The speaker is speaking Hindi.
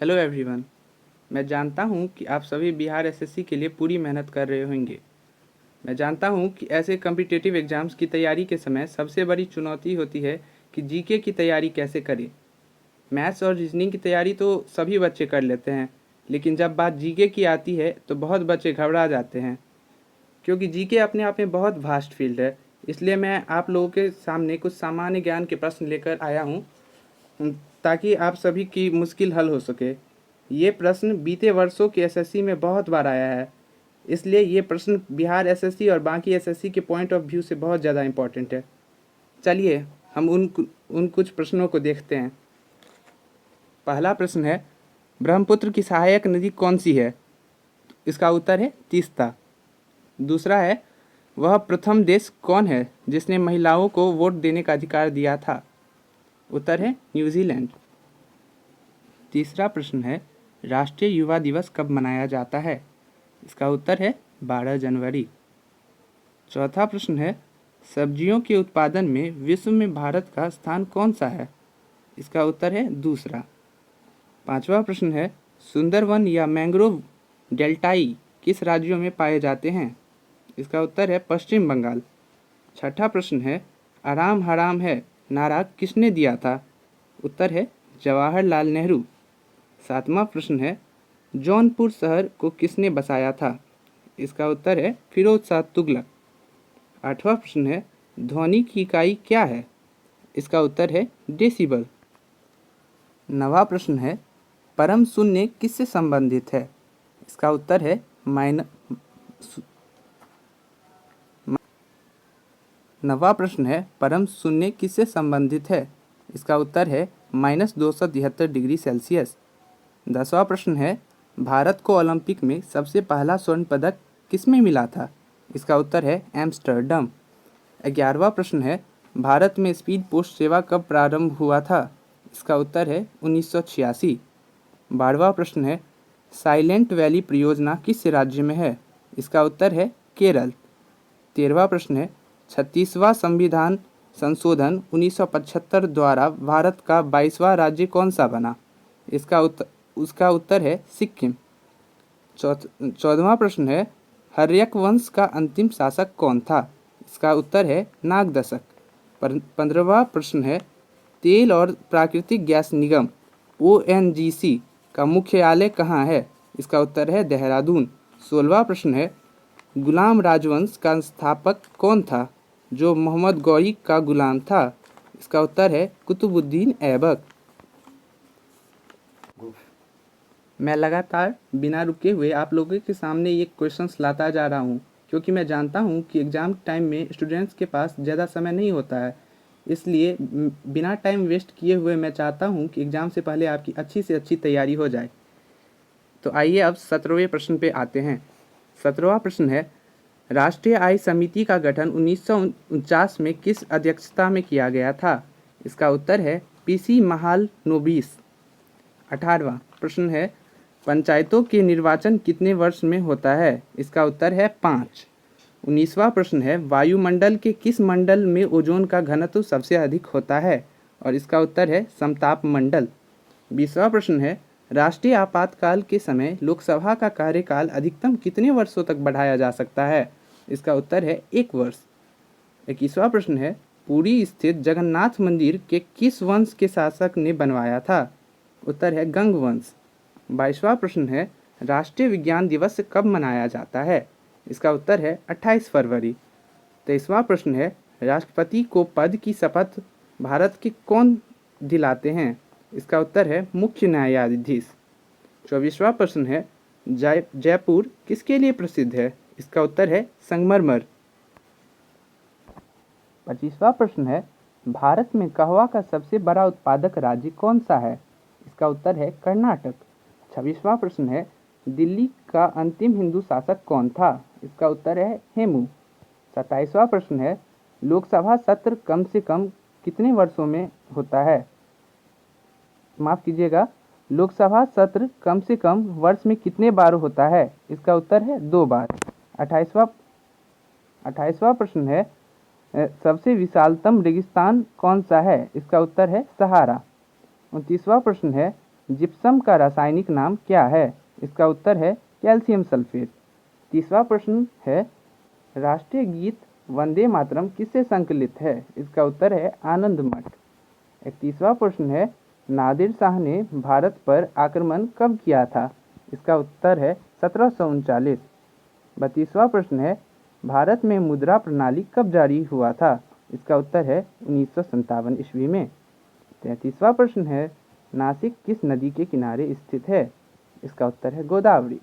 Hello everyone. मैं जानता हूँ कि आप सभी बिहार एसएससी के लिए पूरी मेहनत कर रहे होंगे। मैं जानता हूँ कि ऐसे कॉम्पिटिटिव एग्ज़ाम्स की तैयारी के समय सबसे बड़ी चुनौती होती है कि जीके की तैयारी कैसे करें। मैथ्स और रीजनिंग की तैयारी तो सभी बच्चे कर लेते हैं, लेकिन जब बात जीके की आती है तो बहुत बच्चे घबरा जाते हैं, क्योंकि जीके अपने आप में बहुत वास्ट फील्ड है। इसलिए मैं आप लोगों के सामने कुछ सामान्य ज्ञान के प्रश्न लेकर आया हूँ, ताकि आप सभी की मुश्किल हल हो सके। ये प्रश्न बीते वर्षों के एसएससी में बहुत बार आया है, इसलिए ये प्रश्न बिहार एसएससी और बाकी एसएससी के पॉइंट ऑफ व्यू से बहुत ज़्यादा इम्पोर्टेंट है। चलिए हम उन कुछ प्रश्नों को देखते हैं। पहला प्रश्न है, ब्रह्मपुत्र की सहायक नदी कौन सी है? इसका उत्तर है तीस्ता। दूसरा है, वह प्रथम देश कौन है जिसने महिलाओं को वोट देने का अधिकार दिया था? उत्तर है न्यूजीलैंड। तीसरा प्रश्न है, राष्ट्रीय युवा दिवस कब मनाया जाता है? इसका उत्तर है 12 जनवरी। चौथा प्रश्न है, सब्जियों के उत्पादन में विश्व में भारत का स्थान कौन सा है? इसका उत्तर है दूसरा। पांचवा प्रश्न है, सुंदरवन या मैंग्रोव डेल्टाई किस राज्यों में पाए जाते हैं? इसका उत्तर है पश्चिम बंगाल। छठा प्रश्न है, आराम हराम है नारा किसने दिया था? उत्तर है जवाहरलाल नेहरू। सातवां प्रश्न है, जौनपुर शहर को किसने बसाया था? इसका उत्तर है फिरोज शाह तुगलक। आठवां प्रश्न है, ध्वनि की इकाई क्या है? इसका उत्तर है डेसिबल। नवा प्रश्न है, परम शून्य किससे संबंधित है? इसका उत्तर है नवा प्रश्न है, परम शून्य किससे संबंधित है? इसका उत्तर है -273 डिग्री सेल्सियस। 10वां प्रश्न है, भारत को ओलंपिक में सबसे पहला स्वर्ण पदक किसमें मिला था? इसका उत्तर है एम्स्टर्डम। 11वां प्रश्न है, भारत में स्पीड पोस्ट सेवा कब प्रारंभ हुआ था? इसका उत्तर है 1986। 12वां प्रश्न है, साइलेंट वैली परियोजना किस राज्य में है? इसका उत्तर है केरल। 13वां प्रश्न है, 36वां संविधान संशोधन 1975 द्वारा भारत का 22वां राज्य कौन सा बना? उसका उत्तर है सिक्किम। 14वां प्रश्न है, हर्यक वंश का अंतिम शासक कौन था? इसका उत्तर है नागदशक। 15वां प्रश्न है, तेल और प्राकृतिक गैस निगम ONGC का मुख्यालय कहाँ है? इसका उत्तर है देहरादून। 16वां प्रश्न है, गुलाम राजवंश का स्थापक कौन था जो मोहम्मद गौरी का गुलाम था? इसका उत्तर है कुतुबुद्दीन ऐबक। मैं लगातार बिना रुके हुए आप लोगों के सामने ये क्वेश्चंस लाता जा रहा हूँ, क्योंकि मैं जानता हूँ कि एग्ज़ाम टाइम में स्टूडेंट्स के पास ज़्यादा समय नहीं होता है। इसलिए बिना टाइम वेस्ट किए हुए मैं चाहता हूँ कि एग्ज़ाम से पहले आपकी अच्छी से अच्छी तैयारी हो जाए। तो आइए अब 17वें प्रश्न पे आते हैं। 17वां प्रश्न है, राष्ट्रीय आय समिति का गठन 1949 में किस अध्यक्षता में किया गया था? इसका उत्तर है PC महालनोबिस। 18वां प्रश्न है, पंचायतों के निर्वाचन कितने वर्ष में होता है? इसका उत्तर है 5। 19वां प्रश्न है, वायुमंडल के किस मंडल में ओजोन का घनत्व सबसे अधिक होता है? और इसका उत्तर है समताप मंडल। 20वां प्रश्न है, राष्ट्रीय आपातकाल के समय लोकसभा का कार्यकाल अधिकतम कितने वर्षों तक बढ़ाया जा सकता है? इसका उत्तर है 1 वर्ष। 21वां प्रश्न है, पुरी स्थित जगन्नाथ मंदिर के किस वंश के शासक ने बनवाया था? उत्तर है गंग वंश। 22वां प्रश्न है, राष्ट्रीय विज्ञान दिवस कब मनाया जाता है? इसका उत्तर है 28 फरवरी। 23वां प्रश्न है, राष्ट्रपति को पद की शपथ भारत के कौन दिलाते हैं? इसका उत्तर है मुख्य न्यायाधीश। 24वां प्रश्न है, जयपुर किसके लिए प्रसिद्ध है? इसका उत्तर है संगमरमर। 25वां प्रश्न है, भारत में कहवा का सबसे बड़ा उत्पादक राज्य कौन सा है? इसका उत्तर है कर्नाटक। 26वां प्रश्न है, दिल्ली का अंतिम हिंदू शासक कौन था? इसका उत्तर है हेमू। 27वां प्रश्न है, लोकसभा सत्र कम से कम कितने वर्षों में होता है? माफ़ कीजिएगा, लोकसभा सत्र कम से कम वर्ष में कितने बार होता है? इसका उत्तर है 2 बार। 28वां प्रश्न है, सबसे विशालतम रेगिस्तान कौन सा है? इसका उत्तर है सहारा। 29वां प्रश्न है, जिप्सम का रासायनिक नाम क्या है? इसका उत्तर है कैल्शियम सल्फेट। तीसरा प्रश्न है, राष्ट्रीय गीत वंदे मातरम किससे संकलित है? इसका उत्तर है आनंद मठ। 31वां प्रश्न है, नादिर शाह ने भारत पर आक्रमण कब किया था? इसका उत्तर है 1739। 32वां प्रश्न है, भारत में मुद्रा प्रणाली कब जारी हुआ था? इसका उत्तर है 1957 ईस्वी में। 33वां प्रश्न है, नासिक किस नदी के किनारे स्थित है? इसका उत्तर है गोदावरी।